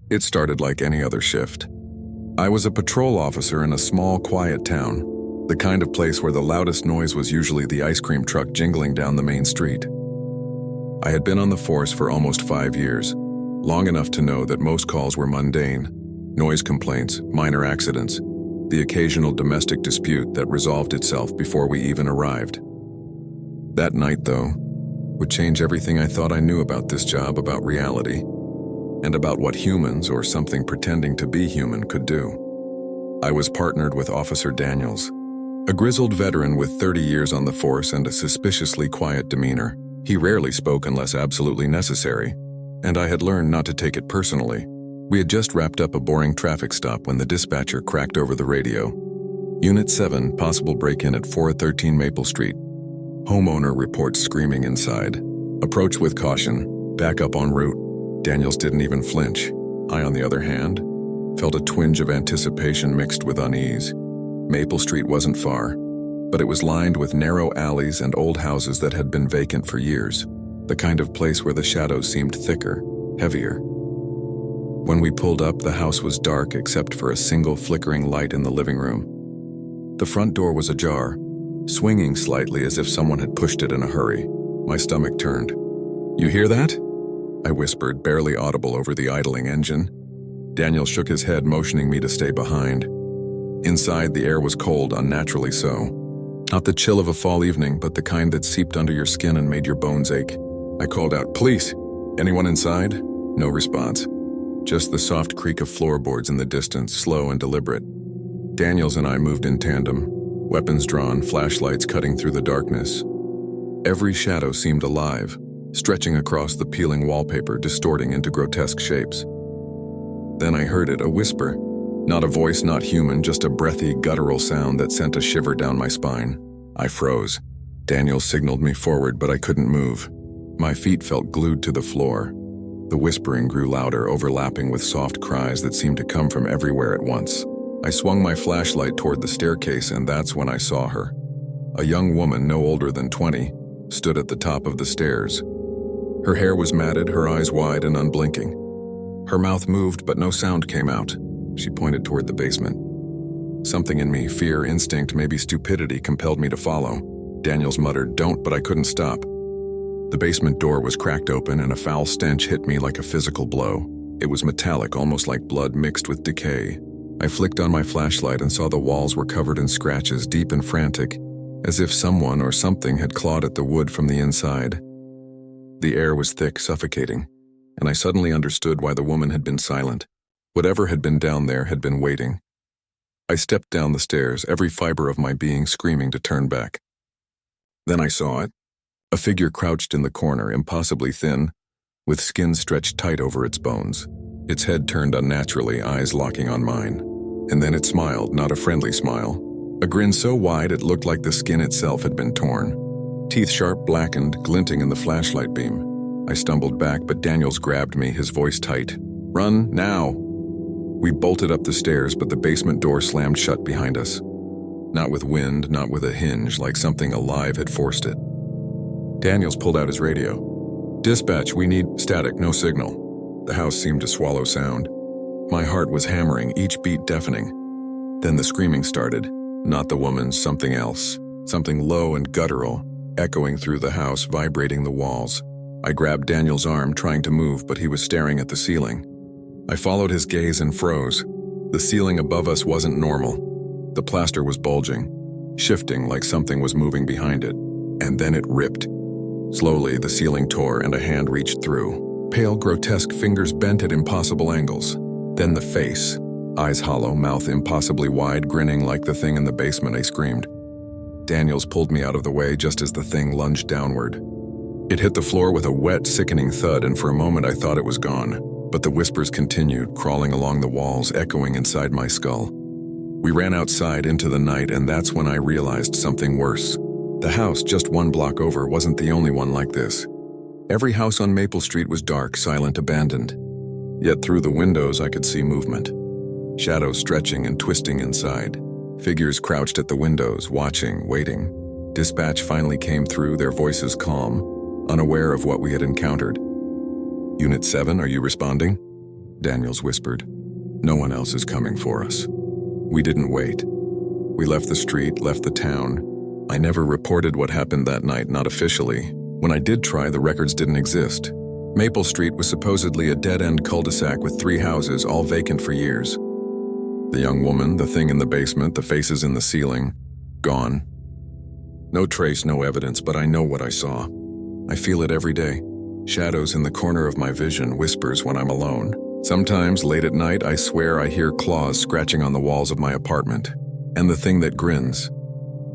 It started like any other shift. I was a patrol officer in a small, quiet town, the kind of place where the loudest noise was usually the ice cream truck jingling down the main street. I had been on the force for almost 5 years, long enough to know that most calls were mundane, noise complaints, minor accidents, the occasional domestic dispute that resolved itself before we even arrived. That night, though, would change everything I thought I knew about this job, about reality, and about what humans, or something pretending to be human, could do. I was partnered with Officer Daniels, a grizzled veteran with 30 years on the force and a suspiciously quiet demeanor. He rarely spoke unless absolutely necessary, and I had learned not to take it personally. We had just wrapped up a boring traffic stop when the dispatcher cracked over the radio. Unit 7, possible break-in at 413 Maple Street. Homeowner reports screaming inside. Approach with caution. Back up en route. Daniels didn't even flinch. I, on the other hand, felt a twinge of anticipation mixed with unease. Maple Street wasn't far, but it was lined with narrow alleys and old houses that had been vacant for years, the kind of place where the shadows seemed thicker, heavier. When we pulled up, the house was dark except for a single flickering light in the living room. The front door was ajar, swinging slightly as if someone had pushed it in a hurry. My stomach turned. "You hear that?" I whispered, barely audible over the idling engine. Daniel shook his head, motioning me to stay behind. Inside, the air was cold, unnaturally so. Not the chill of a fall evening, but the kind that seeped under your skin and made your bones ache. I called out, "Police! Anyone inside?" No response. Just the soft creak of floorboards in the distance, slow and deliberate. Daniels and I moved in tandem, weapons drawn, flashlights cutting through the darkness. Every shadow seemed alive, stretching across the peeling wallpaper, distorting into grotesque shapes. Then I heard it, a whisper. Not a voice, not human, just a breathy, guttural sound that sent a shiver down my spine. I froze. Daniel signaled me forward, but I couldn't move. My feet felt glued to the floor. The whispering grew louder, overlapping with soft cries that seemed to come from everywhere at once. I swung my flashlight toward the staircase, and that's when I saw her. A young woman, no older than 20, stood at the top of the stairs. Her hair was matted, her eyes wide and unblinking. Her mouth moved, but no sound came out. She pointed toward the basement. Something in me, fear, instinct, maybe stupidity, compelled me to follow. Daniels muttered, "Don't," but I couldn't stop. The basement door was cracked open, and a foul stench hit me like a physical blow. It was metallic, almost like blood mixed with decay. I flicked on my flashlight and saw the walls were covered in scratches, deep and frantic, as if someone or something had clawed at the wood from the inside. The air was thick, suffocating, and I suddenly understood why the woman had been silent. Whatever had been down there had been waiting. I stepped down the stairs, every fiber of my being screaming to turn back. Then I saw it. A figure crouched in the corner, impossibly thin, with skin stretched tight over its bones. Its head turned unnaturally, eyes locking on mine. And then it smiled, not a friendly smile. A grin so wide it looked like the skin itself had been torn. Teeth sharp, blackened, glinting in the flashlight beam. I stumbled back, but Daniels grabbed me, his voice tight. "Run, now!" We bolted up the stairs, but the basement door slammed shut behind us. Not with wind, not with a hinge, like something alive had forced it. Daniels pulled out his radio. "Dispatch, we need static, no signal." The house seemed to swallow sound. My heart was hammering, each beat deafening. Then the screaming started. Not the woman's, something else. Something low and guttural, echoing through the house, vibrating the walls. I grabbed Daniel's arm, trying to move, but he was staring at the ceiling. I followed his gaze and froze. The ceiling above us wasn't normal. The plaster was bulging, shifting like something was moving behind it. And then it ripped. Slowly, the ceiling tore and a hand reached through. Pale, grotesque fingers bent at impossible angles. Then the face. Eyes hollow, mouth impossibly wide, grinning like the thing in the basement. I screamed. Daniels pulled me out of the way just as the thing lunged downward. It hit the floor with a wet, sickening thud, and for a moment I thought it was gone. But the whispers continued, crawling along the walls, echoing inside my skull. We ran outside into the night, and that's when I realized something worse. The house just one block over wasn't the only one like this. Every house on Maple Street was dark, silent, abandoned. Yet through the windows I could see movement. Shadows stretching and twisting inside. Figures crouched at the windows, watching, waiting. Dispatch finally came through, their voices calm, unaware of what we had encountered. "Unit 7, are you responding?" Daniels whispered. "No one else is coming for us." We didn't wait. We left the street, left the town. I never reported what happened that night, not officially. When I did try, the records didn't exist. Maple Street was supposedly a dead-end cul-de-sac with 3 houses, all vacant for years. The young woman, the thing in the basement, the faces in the ceiling, gone. No trace, no evidence, but I know what I saw. I feel it every day. Shadows in the corner of my vision, whispers when I'm alone. Sometimes, late at night, I swear I hear claws scratching on the walls of my apartment. And the thing that grins,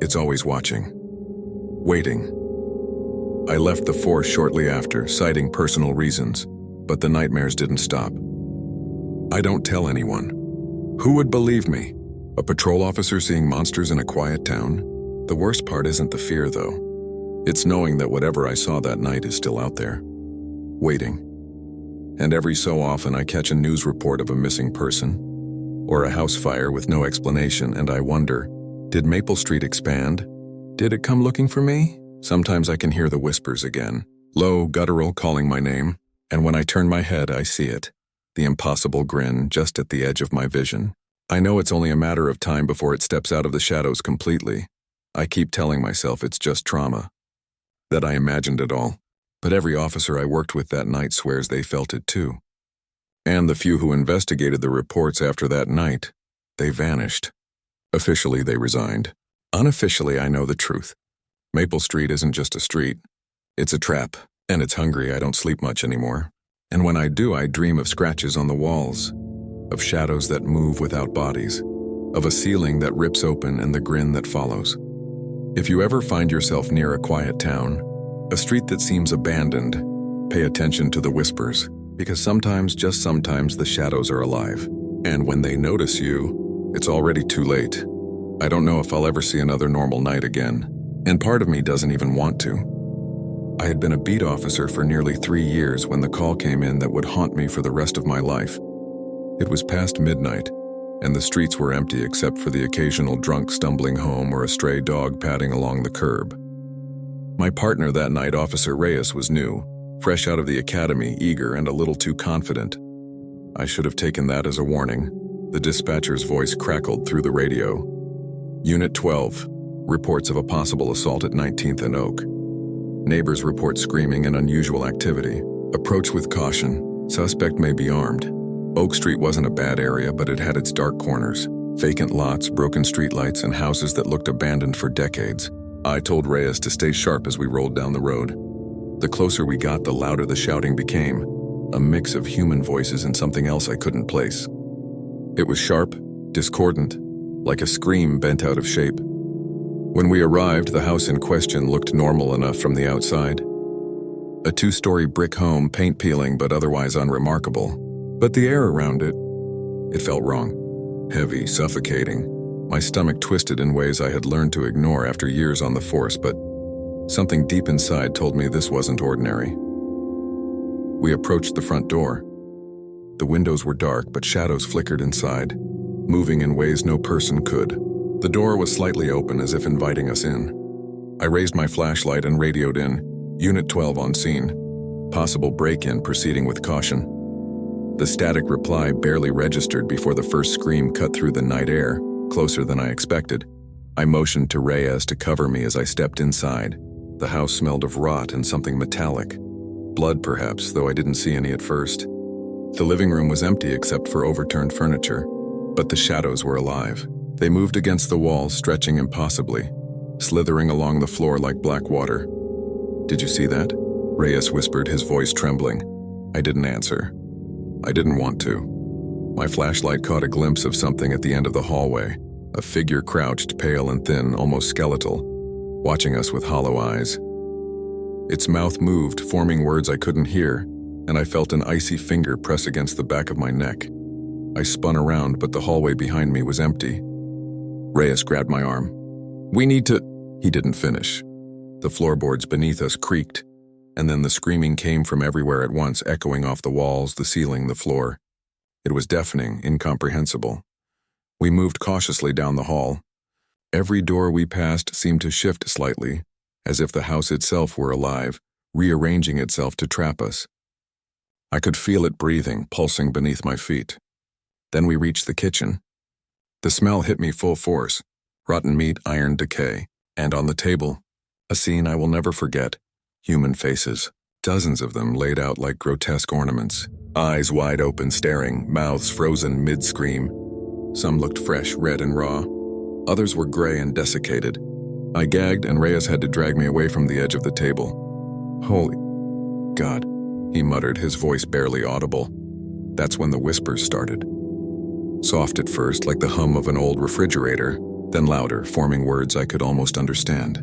it's always watching. Waiting. I left the force shortly after, citing personal reasons, but the nightmares didn't stop. I don't tell anyone. Who would believe me? A patrol officer seeing monsters in a quiet town? The worst part isn't the fear, though. It's knowing that whatever I saw that night is still out there, waiting. And every so often I catch a news report of a missing person, or a house fire with no explanation, and I wonder, did Maple Street expand? Did it come looking for me? Sometimes I can hear the whispers again, low, guttural, calling my name, and when I turn my head, I see it, the impossible grin just at the edge of my vision. I know it's only a matter of time before it steps out of the shadows completely. I keep telling myself it's just trauma, that I imagined it all, but every officer I worked with that night swears they felt it too. And the few who investigated the reports after that night, they vanished. Officially, they resigned. Unofficially, I know the truth. Maple Street isn't just a street. It's a trap, and it's hungry. I don't sleep much anymore. And when I do, I dream of scratches on the walls, of shadows that move without bodies, of a ceiling that rips open and the grin that follows. If you ever find yourself near a quiet town, a street that seems abandoned, pay attention to the whispers, because sometimes, just sometimes, the shadows are alive. And when they notice you, it's already too late. I don't know if I'll ever see another normal night again. And part of me doesn't even want to. I had been a beat officer for nearly 3 years when the call came in that would haunt me for the rest of my life. It was past midnight, and the streets were empty except for the occasional drunk stumbling home or a stray dog padding along the curb. My partner that night, Officer Reyes, was new, fresh out of the academy, eager and a little too confident. I should have taken that as a warning. The dispatcher's voice crackled through the radio. Unit 12. Reports of a possible assault at 19th and Oak. Neighbors report screaming and unusual activity. Approach with caution. Suspect may be armed. Oak Street wasn't a bad area, but it had its dark corners. Vacant lots, broken streetlights, and houses that looked abandoned for decades. I told Reyes to stay sharp as we rolled down the road. The closer we got, the louder the shouting became. A mix of human voices and something else I couldn't place. It was sharp, discordant, like a scream bent out of shape. When we arrived, the house in question looked normal enough from the outside. A 2-story brick home, paint peeling but otherwise unremarkable. But the air around it felt wrong. Heavy, suffocating. My stomach twisted in ways I had learned to ignore after years on the force, but something deep inside told me this wasn't ordinary. We approached the front door. The windows were dark, but shadows flickered inside, moving in ways no person could. The door was slightly open, as if inviting us in. I raised my flashlight and radioed in, Unit 12 on scene. Possible break-in, proceeding with caution. The static reply barely registered before the first scream cut through the night air, closer than I expected. I motioned to Reyes to cover me as I stepped inside. The house smelled of rot and something metallic. Blood, perhaps, though I didn't see any at first. The living room was empty except for overturned furniture, but the shadows were alive. They moved against the walls, stretching impossibly, slithering along the floor like black water. "Did you see that?" Reyes whispered, his voice trembling. I didn't answer. I didn't want to. My flashlight caught a glimpse of something at the end of the hallway, a figure crouched, pale and thin, almost skeletal, watching us with hollow eyes. Its mouth moved, forming words I couldn't hear, and I felt an icy finger press against the back of my neck. I spun around, but the hallway behind me was empty. Reyes grabbed my arm. "We need to—" He didn't finish. The floorboards beneath us creaked, and then the screaming came from everywhere at once, echoing off the walls, the ceiling, the floor. It was deafening, incomprehensible. We moved cautiously down the hall. Every door we passed seemed to shift slightly, as if the house itself were alive, rearranging itself to trap us. I could feel it breathing, pulsing beneath my feet. Then we reached the kitchen. The smell hit me full force, rotten meat, iron decay, and on the table, a scene I will never forget, human faces, dozens of them laid out like grotesque ornaments, eyes wide open staring, mouths frozen mid-scream. Some looked fresh, red and raw. Others were gray and desiccated. I gagged and Reyes had to drag me away from the edge of the table. Holy God, he muttered, his voice barely audible. That's when the whispers started. Soft at first, like the hum of an old refrigerator, then louder, forming words I could almost understand.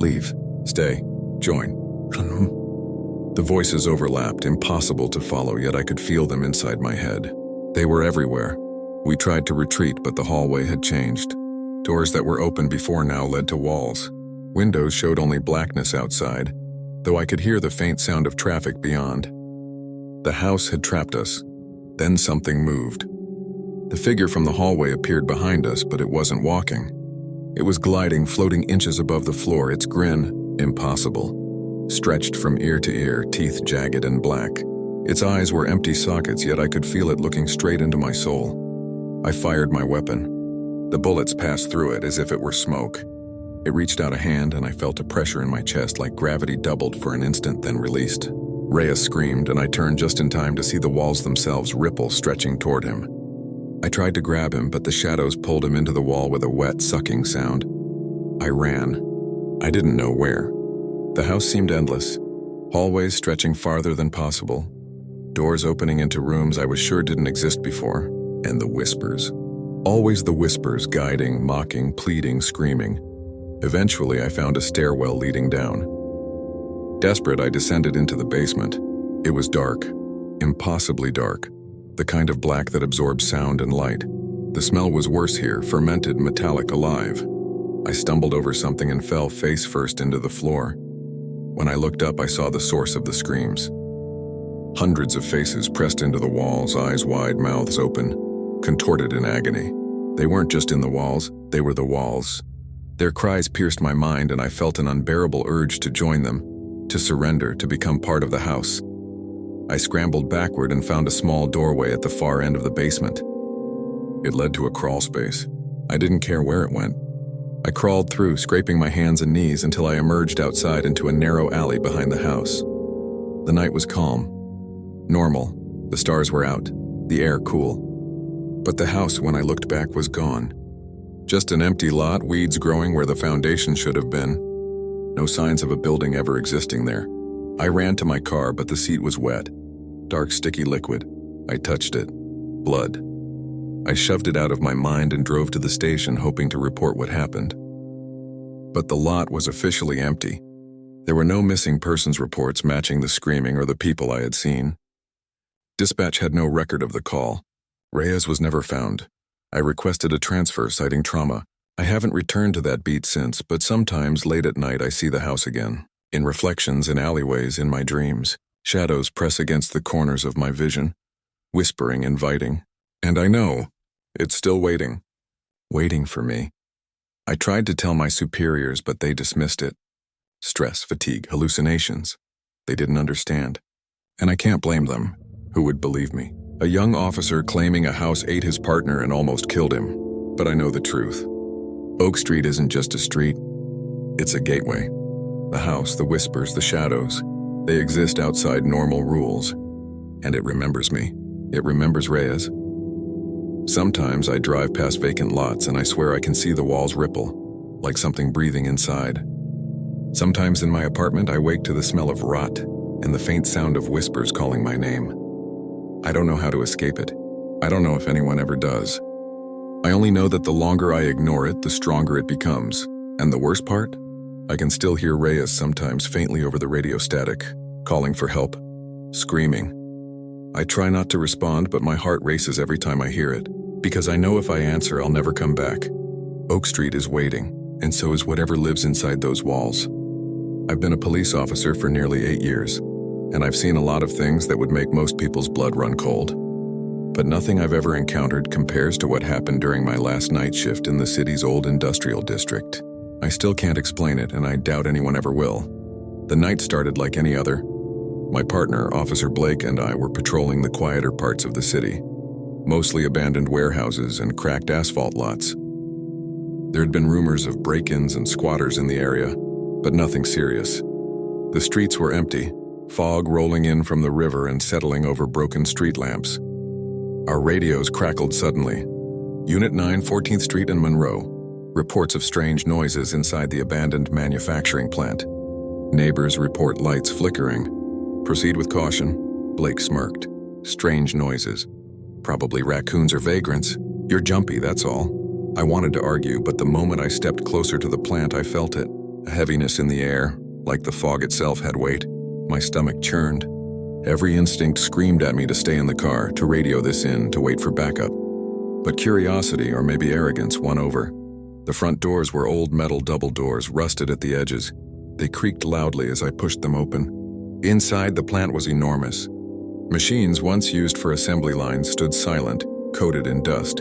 Leave, stay, join. The voices overlapped, impossible to follow, yet I could feel them inside my head. They were everywhere. We tried to retreat, but the hallway had changed. Doors that were open before now led to walls. Windows showed only blackness outside, though I could hear the faint sound of traffic beyond. The house had trapped us. Then something moved. The figure from the hallway appeared behind us, but it wasn't walking. It was gliding, floating inches above the floor, its grin impossible. Stretched from ear to ear, teeth jagged and black. Its eyes were empty sockets, yet I could feel it looking straight into my soul. I fired my weapon. The bullets passed through it as if it were smoke. It reached out a hand and I felt a pressure in my chest like gravity doubled for an instant, then released. Reyes screamed and I turned just in time to see the walls themselves ripple, stretching toward him. I tried to grab him, but the shadows pulled him into the wall with a wet, sucking sound. I ran. I didn't know where. The house seemed endless, hallways stretching farther than possible, doors opening into rooms I was sure didn't exist before, and the whispers. Always the whispers, guiding, mocking, pleading, screaming. Eventually, I found a stairwell leading down. Desperate, I descended into the basement. It was dark, impossibly dark. The kind of black that absorbs sound and light. The smell was worse here, fermented, metallic, alive. I stumbled over something and fell face first into the floor. When I looked up, I saw the source of the screams. Hundreds of faces pressed into the walls, eyes wide, mouths open, contorted in agony. They weren't just in the walls, they were the walls. Their cries pierced my mind and I felt an unbearable urge to join them, to surrender, to become part of the house. I scrambled backward and found a small doorway at the far end of the basement. It led to a crawl space. I didn't care where it went. I crawled through, scraping my hands and knees until I emerged outside into a narrow alley behind the house. The night was calm. Normal. The stars were out. The air cool. But the house, when I looked back, was gone. Just an empty lot, weeds growing where the foundation should have been. No signs of a building ever existing there. I ran to my car, but the seat was wet. Dark, sticky liquid. I touched it. Blood. I shoved it out of my mind and drove to the station, hoping to report what happened. But the lot was officially empty. There were no missing persons reports matching the screaming or the people I had seen. Dispatch had no record of the call. Reyes was never found. I requested a transfer citing trauma. I haven't returned to that beat since, but sometimes late at night I see the house again. In reflections in alleyways, in my dreams, shadows press against the corners of my vision, whispering, inviting. And I know, it's still waiting. Waiting for me. I tried to tell my superiors, but they dismissed it. Stress, fatigue, hallucinations. They didn't understand. And I can't blame them. Who would believe me? A young officer claiming a house ate his partner and almost killed him. But I know the truth. Oak Street isn't just a street. It's a gateway. The house, the whispers, the shadows, they exist outside normal rules. And it remembers me. It remembers Reyes. Sometimes I drive past vacant lots and I swear I can see the walls ripple, like something breathing inside. Sometimes in my apartment I wake to the smell of rot and the faint sound of whispers calling my name. I don't know how to escape it. I don't know if anyone ever does. I only know that the longer I ignore it, the stronger it becomes. And the worst part? I can still hear Reyes sometimes faintly over the radio static, calling for help, screaming. I try not to respond, but my heart races every time I hear it, because I know if I answer, I'll never come back. Oak Street is waiting, and so is whatever lives inside those walls. I've been a police officer for nearly 8 years, and I've seen a lot of things that would make most people's blood run cold. But nothing I've ever encountered compares to what happened during my last night shift in the city's old industrial district. I still can't explain it, and I doubt anyone ever will. The night started like any other. My partner, Officer Blake, and I were patrolling the quieter parts of the city, mostly abandoned warehouses and cracked asphalt lots. There had been rumors of break-ins and squatters in the area, but nothing serious. The streets were empty, fog rolling in from the river and settling over broken street lamps. Our radios crackled suddenly. Unit 9, 14th Street and Monroe. Reports of strange noises inside the abandoned manufacturing plant. Neighbors report lights flickering. Proceed with caution. Blake smirked. Strange noises. Probably raccoons or vagrants. You're jumpy, that's all. I wanted to argue, but the moment I stepped closer to the plant, I felt it. A heaviness in the air, like the fog itself had weight. My stomach churned. Every instinct screamed at me to stay in the car, to radio this in, to wait for backup. But curiosity, or maybe arrogance, won over. The front doors were old metal double doors, rusted at the edges. They creaked loudly as I pushed them open. Inside, the plant was enormous. Machines once used for assembly lines stood silent, coated in dust.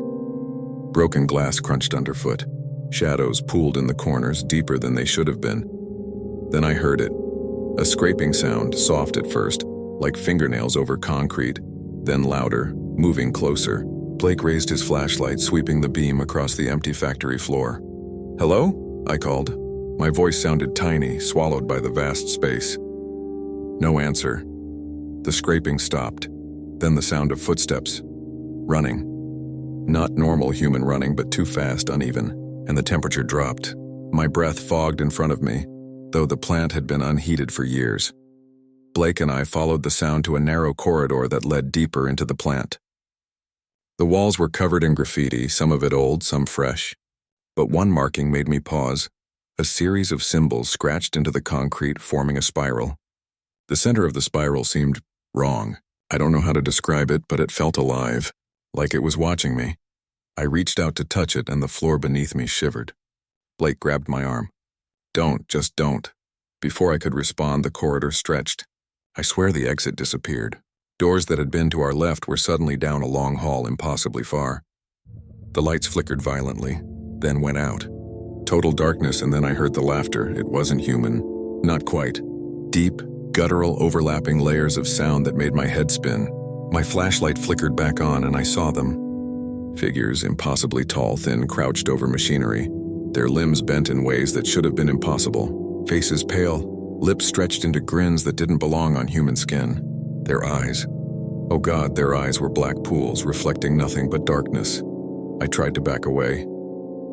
Broken glass crunched underfoot. Shadows pooled in the corners, deeper than they should have been. Then I heard it. A scraping sound, soft at first, like fingernails over concrete, then louder, moving closer. Blake raised his flashlight, sweeping the beam across the empty factory floor. "Hello?" I called. My voice sounded tiny, swallowed by the vast space. No answer. The scraping stopped. Then the sound of footsteps. Running. Not normal human running, but too fast, uneven, and the temperature dropped. My breath fogged in front of me, though the plant had been unheated for years. Blake and I followed the sound to a narrow corridor that led deeper into the plant. The walls were covered in graffiti, some of it old, some fresh. But one marking made me pause. A series of symbols scratched into the concrete, forming a spiral. The center of the spiral seemed wrong. I don't know how to describe it, but it felt alive, like it was watching me. I reached out to touch it, and the floor beneath me shivered. Blake grabbed my arm. "Don't, just don't." Before I could respond, the corridor stretched. I swear the exit disappeared. Doors that had been to our left were suddenly down a long hall, impossibly far. The lights flickered violently, then went out. Total darkness, and then I heard the laughter. It wasn't human. Not quite. Deep, guttural, overlapping layers of sound that made my head spin. My flashlight flickered back on, and I saw them. Figures, impossibly tall, thin, crouched over machinery. Their limbs bent in ways that should have been impossible. Faces pale, lips stretched into grins that didn't belong on human skin. Their eyes. Oh God, their eyes were black pools, reflecting nothing but darkness. I tried to back away.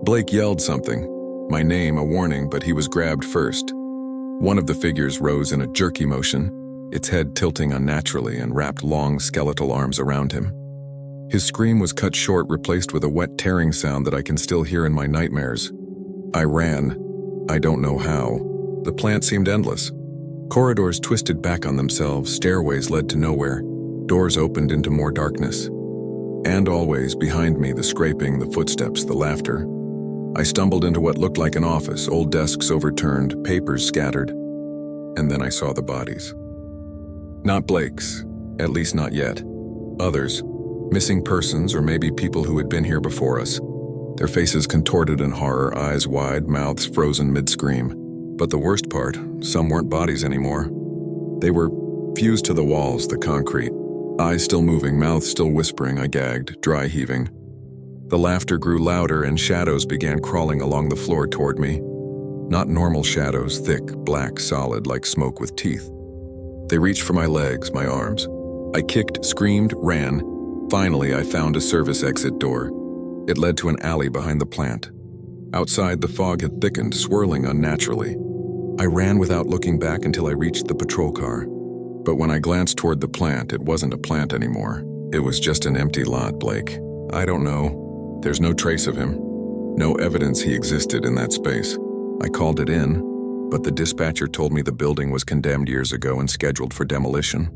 Blake yelled something. My name, a warning, but he was grabbed first. One of the figures rose in a jerky motion, its head tilting unnaturally, and wrapped long skeletal arms around him. His scream was cut short, replaced with a wet tearing sound that I can still hear in my nightmares. I ran. I don't know how. The plant seemed endless. Corridors twisted back on themselves, stairways led to nowhere, doors opened into more darkness. And always, behind me, the scraping, the footsteps, the laughter. I stumbled into what looked like an office, old desks overturned, papers scattered. And then I saw the bodies. Not Blake's, at least not yet. Others, missing persons or maybe people who had been here before us. Their faces contorted in horror, eyes wide, mouths frozen mid-scream. But the worst part, some weren't bodies anymore. They were fused to the walls, the concrete. Eyes still moving, mouth still whispering, I gagged, dry heaving. The laughter grew louder and shadows began crawling along the floor toward me. Not normal shadows, thick, black, solid, like smoke with teeth. They reached for my legs, my arms. I kicked, screamed, ran. Finally, I found a service exit door. It led to an alley behind the plant. Outside, the fog had thickened, swirling unnaturally. I ran without looking back until I reached the patrol car. But when I glanced toward the plant, it wasn't a plant anymore. It was just an empty lot, Blake. I don't know. There's no trace of him. No evidence he existed in that space. I called it in, but the dispatcher told me the building was condemned years ago and scheduled for demolition.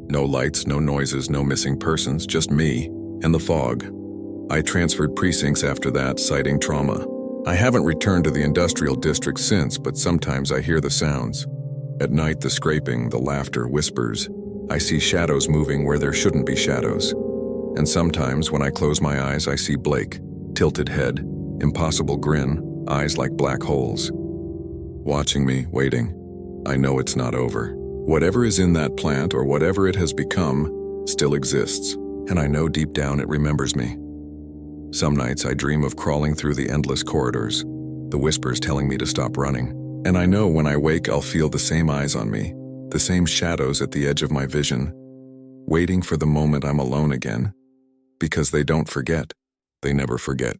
No lights, no noises, no missing persons, just me and the fog. I transferred precincts after that, citing trauma. I haven't returned to the industrial district since, but sometimes I hear the sounds. At night, the scraping, the laughter, whispers. I see shadows moving where there shouldn't be shadows. And sometimes, when I close my eyes, I see Blake, tilted head, impossible grin, eyes like black holes. Watching me, waiting. I know it's not over. Whatever is in that plant or whatever it has become still exists, and I know deep down it remembers me. Some nights I dream of crawling through the endless corridors, the whispers telling me to stop running. And I know when I wake I'll feel the same eyes on me, the same shadows at the edge of my vision, waiting for the moment I'm alone again. Because they don't forget. They never forget.